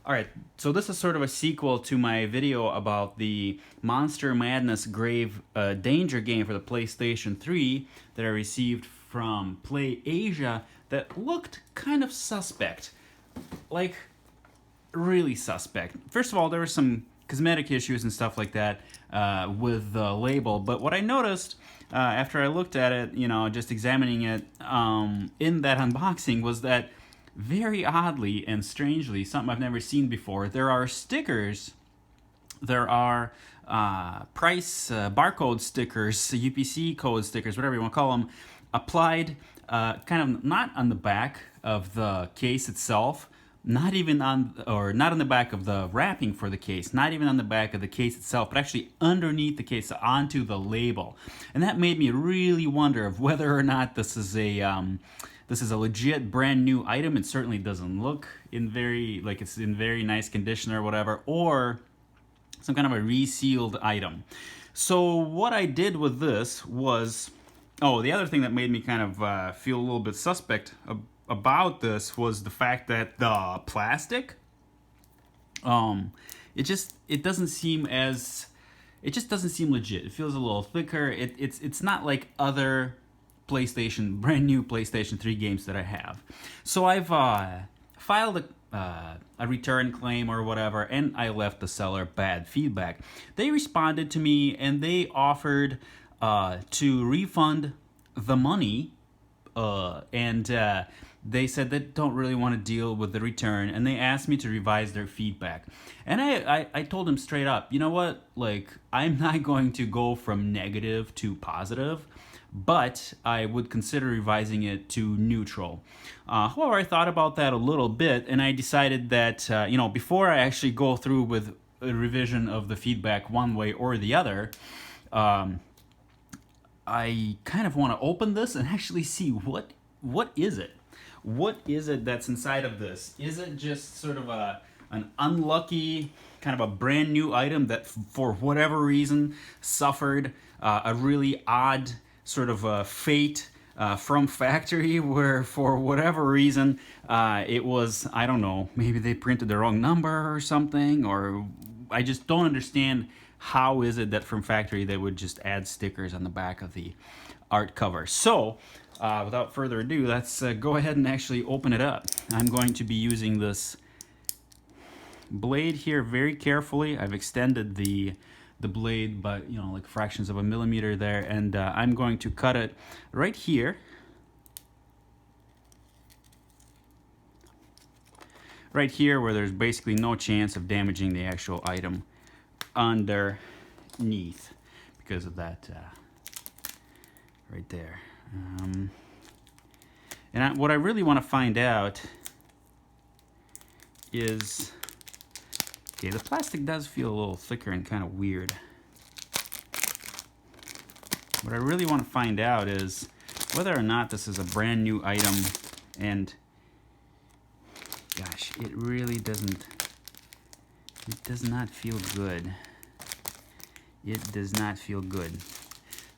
Alright, so this is sort of a sequel to my video about the Monster Madness Grave Danger game for the PlayStation 3 that I received from PlayAsia that looked kind of suspect. Like, really suspect. First of all, there were some cosmetic issues and stuff like that with the label, but what I noticed after I looked at it, just examining it in that unboxing was that very oddly and strangely, something I've never seen before, there are stickers, there are price barcode stickers, UPC code stickers, whatever you want to call them, applied kind of not on the back of the case itself, not even on, or not on the back of the wrapping for the case, not even on the back of the case itself, but actually underneath the case onto the label. And that made me really wonder of whether or not this is a legit brand new item. It certainly doesn't look like it's in very nice condition or whatever, or some kind of a resealed item. So what I did with this was, the other thing that made me kind of feel a little bit suspect about this was the fact that the plastic, it just doesn't seem legit. It feels a little thicker. It's not like other brand new PlayStation 3 games that I have. So I've filed a return claim or whatever, and I left the seller bad feedback. They responded to me and they offered to refund the money, and they said they don't really want to deal with the return, and they asked me to revise their feedback. And I told them straight up, you know what, like, I'm not going to go from negative to positive, but I would consider revising it to neutral. However, I thought about that a little bit, and I decided that, before I actually go through with a revision of the feedback one way or the other, I kind of want to open this and actually see what is it? What is it that's inside of this? Is it just sort of an unlucky, kind of a brand new item that for whatever reason suffered a really odd sort of a fate from factory, where for whatever reason it was, I don't know, maybe they printed the wrong number or something, or I just don't understand how is it that from factory they would just add stickers on the back of the art cover. So without further ado, let's go ahead and actually open it up. I'm going to be using this blade here very carefully. I've extended the blade, but like fractions of a millimeter there, and I'm going to cut it right here. Right here, where there's basically no chance of damaging the actual item underneath because of that right there. And what I really want to find out is, okay, the plastic does feel a little thicker and kind of weird. What I really want to find out is whether or not this is a brand new item, and gosh, it really does not feel good. It does not feel good.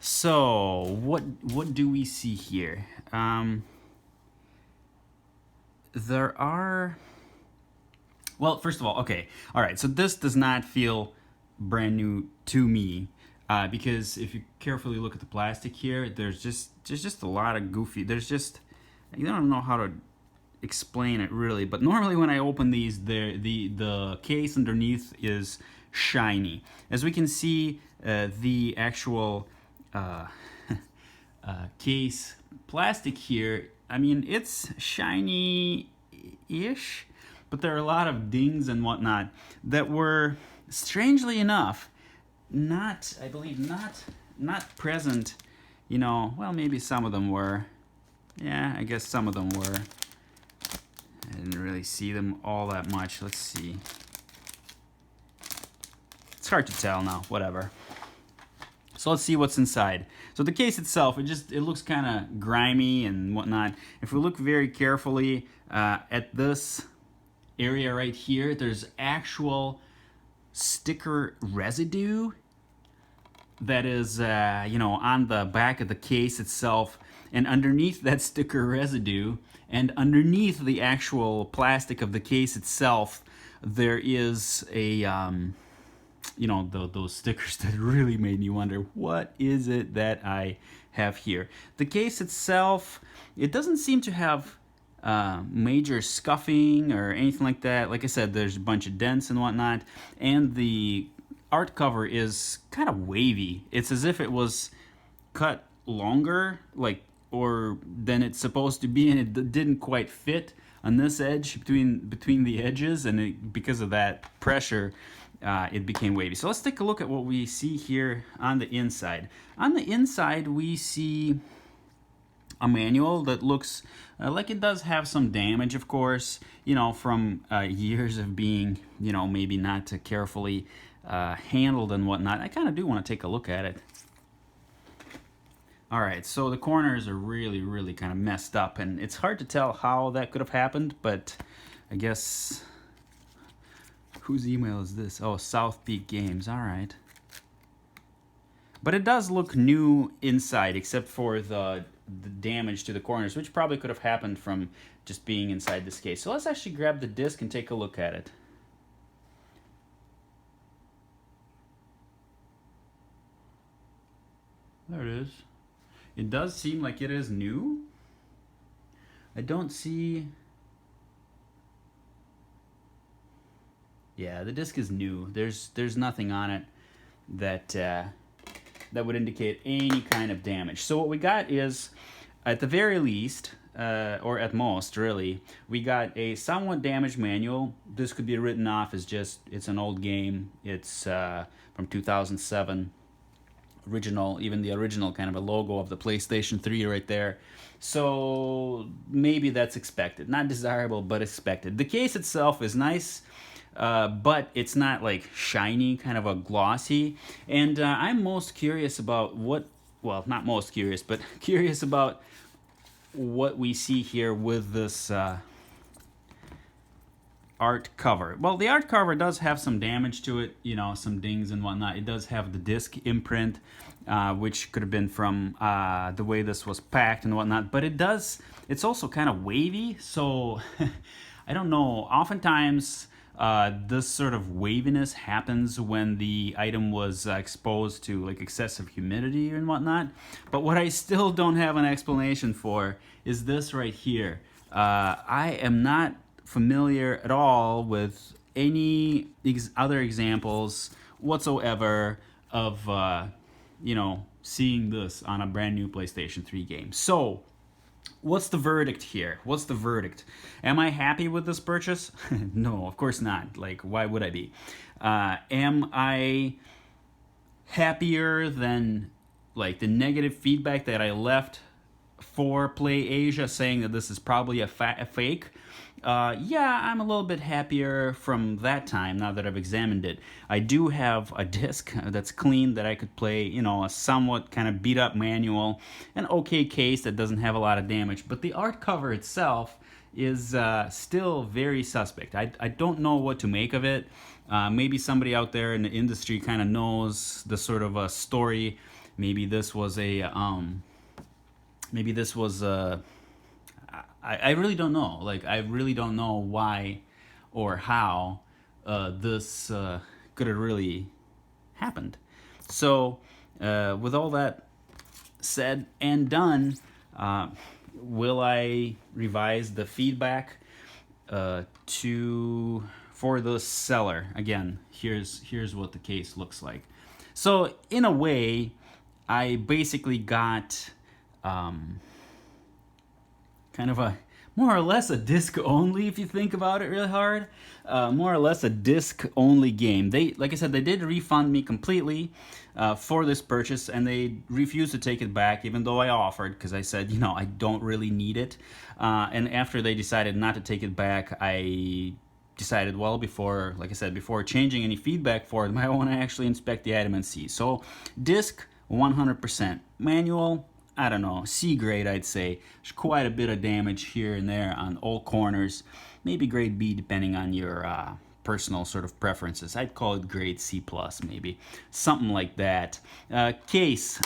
So what do we see here? There are, well, first of all, okay, all right, so this does not feel brand new to me, because if you carefully look at the plastic here, there's just a lot of goofy, I don't know how to explain it really, but normally when I open these, the case underneath is shiny. As we can see, the actual case plastic here, I mean, it's shiny-ish, but there are a lot of dings and whatnot that were, strangely enough, not present, well, maybe some of them were. Yeah, I guess some of them were. I didn't really see them all that much. Let's see. It's hard to tell now, whatever. So let's see what's inside. So the case itself, it looks kind of grimy and whatnot. If we look very carefully at this area right here, there's actual sticker residue that is, on the back of the case itself, and underneath that sticker residue, and underneath the actual plastic of the case itself, there is a those stickers that really made me wonder, what is it that I have here? The case itself, it doesn't seem to have major scuffing or anything like that. Like I said, there's a bunch of dents and whatnot, and the art cover is kind of wavy. It's as if it was cut longer, like, or than it's supposed to be, and it didn't quite fit on this edge between the edges, and because of that pressure, it became wavy. So let's take a look at what we see here on the inside. On the inside, we see a manual that looks like it does have some damage, of course, from years of being, maybe not carefully handled and whatnot. I kind of do want to take a look at it. All right, so the corners are really, really kind of messed up, and it's hard to tell how that could have happened, but I guess... Whose email is this? Oh, South Peak Games. All right. But it does look new inside, except for the damage to the corners, which probably could have happened from just being inside this case. So let's actually grab the disc and take a look at it. There it is. It does seem like it is new. I don't see... Yeah, the disc is new. There's nothing on it that that would indicate any kind of damage. So what we got is, at the very least, or at most, really, we got a somewhat damaged manual. This could be written off as just, it's an old game. It's from 2007. Even the original kind of a logo of the PlayStation 3 right there. So maybe that's expected. Not desirable, but expected. The case itself is nice. But it's not like shiny, kind of a glossy. And I'm most curious about not most curious, but curious about what we see here with this art cover. Well, the art cover does have some damage to it, some dings and whatnot. It does have the disc imprint, which could have been from the way this was packed and whatnot. But it's also kind of wavy, so I don't know. Oftentimes... this sort of waviness happens when the item was exposed to like excessive humidity and whatnot. But what I still don't have an explanation for is this right here. I am not familiar at all with any other examples whatsoever of seeing this on a brand new PlayStation 3 game. So what's the verdict here? What's the verdict? Am I happy with this purchase? No, of course not. Like, why would I be? Am I happier than like the negative feedback that I left for PlayAsia saying that this is probably a fake? Yeah, I'm a little bit happier from that time now that I've examined it. I do have a disc that's clean that I could play, a somewhat kind of beat up manual, an okay case that doesn't have a lot of damage, but the art cover itself is still very suspect. I don't know what to make of it. Maybe somebody out there in the industry kind of knows the sort of a story. Maybe this was I really don't know. Like, I really don't know why or how this could have really happened. So, with all that said and done, will I revise the feedback for the seller? Again, here's what the case looks like. So, in a way, I basically got kind of a more or less a disc only, if you think about it really hard. More or less a disc only game. Like I said, they did refund me completely for this purchase, and they refused to take it back, even though I offered, because I said, I don't really need it. And after they decided not to take it back, I decided, well, before changing any feedback for them, I want to actually inspect the item and see. So, disc 100%, manual, I don't know, C grade, I'd say. There's quite a bit of damage here and there on all corners. Maybe grade B, depending on your personal sort of preferences. I'd call it grade C+, maybe. Something like that. Case,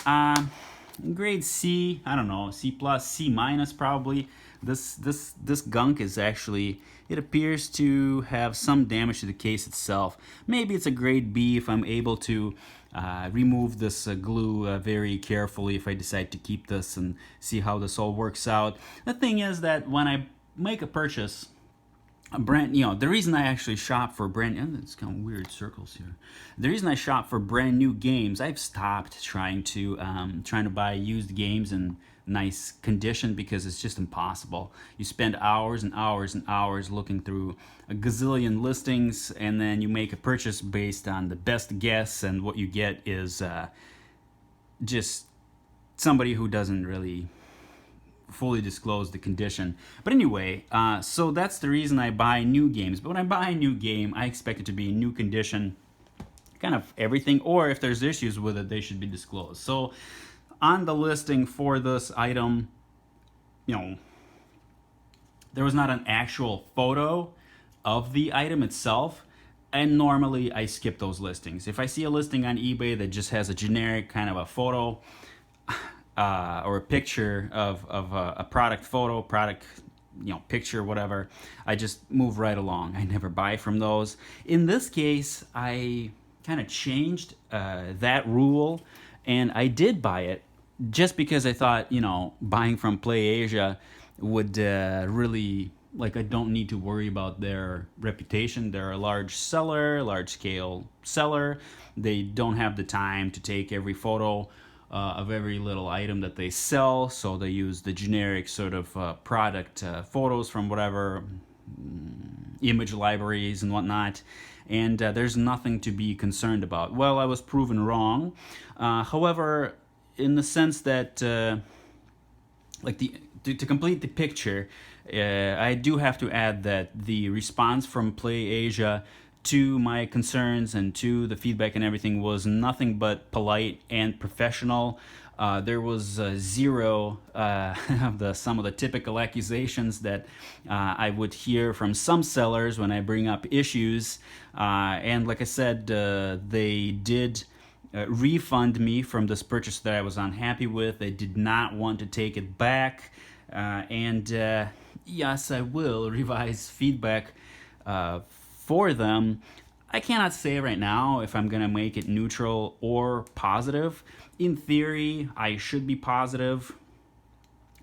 grade C, I don't know, C+, C- probably. This gunk is actually, it appears to have some damage to the case itself. Maybe it's a grade B if I'm able to remove this glue very carefully if I decide to keep this and see how this all works out. The thing is that when I make a purchase, a brand, the reason I actually shop for it's kind of weird circles here. The reason I shop for brand new games, I've stopped trying to buy used games in nice condition because it's just impossible. You spend hours and hours and hours looking through a gazillion listings, and then you make a purchase based on the best guess, and what you get is just somebody who doesn't really fully disclose the condition. But anyway, so that's the reason I buy new games. But when I buy a new game, I expect it to be in new condition, kind of everything, or if there's issues with it, they should be disclosed. So on the listing for this item, there was not an actual photo of the item itself, and normally I skip those listings. If I see a listing on eBay that just has a generic kind of a photo or a picture of a product photo, picture, whatever, I just move right along. I never buy from those. In this case, I kind of changed that rule, and I did buy it just because I thought, buying from PlayAsia would really, I don't need to worry about their reputation. They're a large scale seller. They don't have the time to take every photo of every little item that they sell, so they use the generic sort of product photos from whatever image libraries and whatnot, and there's nothing to be concerned about. Well, I was proven wrong. However, in the sense that to complete the picture, I do have to add that the response from PlayAsia to my concerns and to the feedback and everything was nothing but polite and professional. There was zero of some of the typical accusations that I would hear from some sellers when I bring up issues. And like I said, they did refund me from this purchase that I was unhappy with. They did not want to take it back. And yes, I will revise feedback for them. I cannot say right now if I'm going to make it neutral or positive. In theory, I should be positive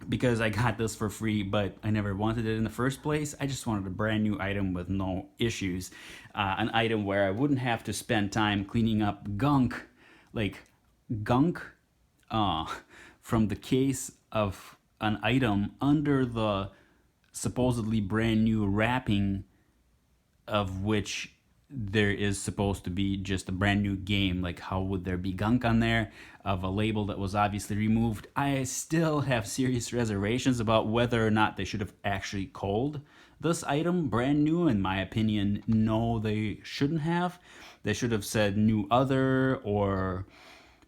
because I got this for free, but I never wanted it in the first place. I just wanted a brand new item with no issues. An item where I wouldn't have to spend time cleaning up gunk from the case of an item under the supposedly brand new wrapping, of which there is supposed to be just a brand new game. Like, how would there be gunk on there of a label that was obviously removed? I still have serious reservations about whether or not they should have actually called this item brand new. In my opinion, no, they shouldn't have. They should have said new other or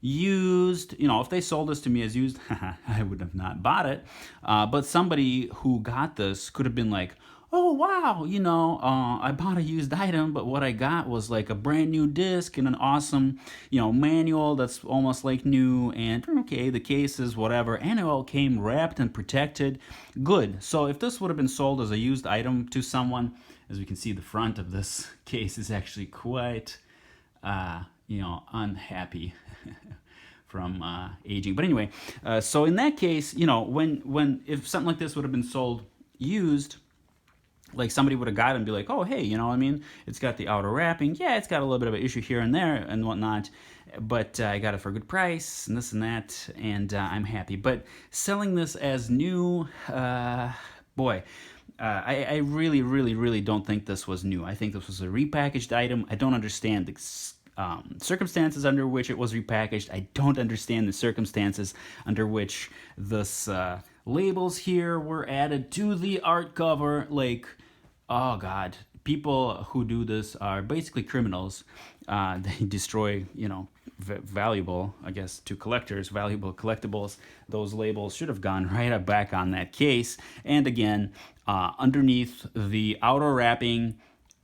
used. If they sold this to me as used, I would have not bought it. But somebody who got this could have been like, oh wow, I bought a used item, but what I got was like a brand new disc and an awesome, manual that's almost like new, and okay, the case is whatever, and it all came wrapped and protected. Good. So if this would have been sold as a used item to someone, as we can see, the front of this case is actually quite, unhappy from aging. But anyway, so in that case, if something like this would have been sold used, like somebody would have got it and be like, oh, hey, it's got the outer wrapping. Yeah, it's got a little bit of an issue here and there and whatnot, but I got it for a good price and this and that, and I'm happy. But selling this as new, boy, I really, really, really don't think this was new. I think this was a repackaged item. I don't understand the circumstances under which it was repackaged. I don't understand the circumstances under which this labels here were added to the art cover. Like, oh god, people who do this are basically criminals. They destroy, valuable, I guess, to collectors, valuable collectibles. Those labels should have gone right up back on that case. And again, underneath the outer wrapping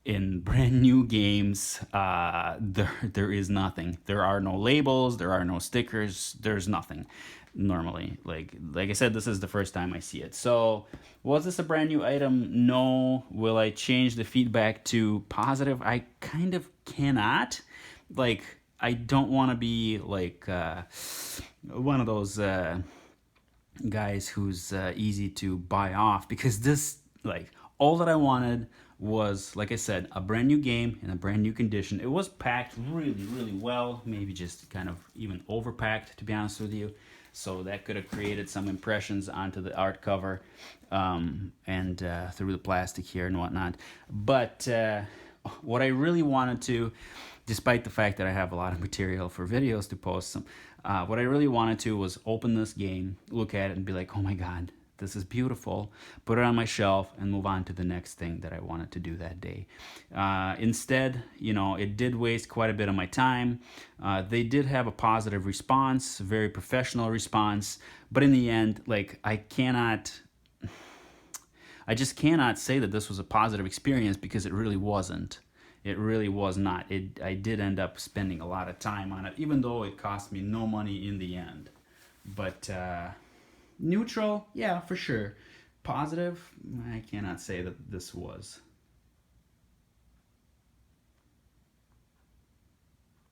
in brand new games, there is nothing. There are no labels, there are no stickers, there's nothing. normally. Like I said, this is the first time I see it. So was this a brand new item? No. Will I change the feedback to positive? I kind of cannot. Like, I don't want to be like one of those guys who's easy to buy off, because this, like, all that I wanted was, like I said, a brand new game in a brand new condition. It was packed really, really well, maybe just kind of even overpacked, to be honest with you. So that could have created some impressions onto the art cover, and through the plastic here and whatnot. But what I really wanted to, despite the fact that I have a lot of material for videos to post, what I really wanted to was open this game, look at it, and be like, oh my god, this is beautiful, put it on my shelf, and move on to the next thing that I wanted to do that day. Instead, it did waste quite a bit of my time. They did have a positive response, very professional response, but in the end, like, I just cannot say that this was a positive experience, because it really wasn't. It really was not. I did end up spending a lot of time on it, even though it cost me no money in the end. But neutral, yeah, for sure. Positive, I cannot say that this was.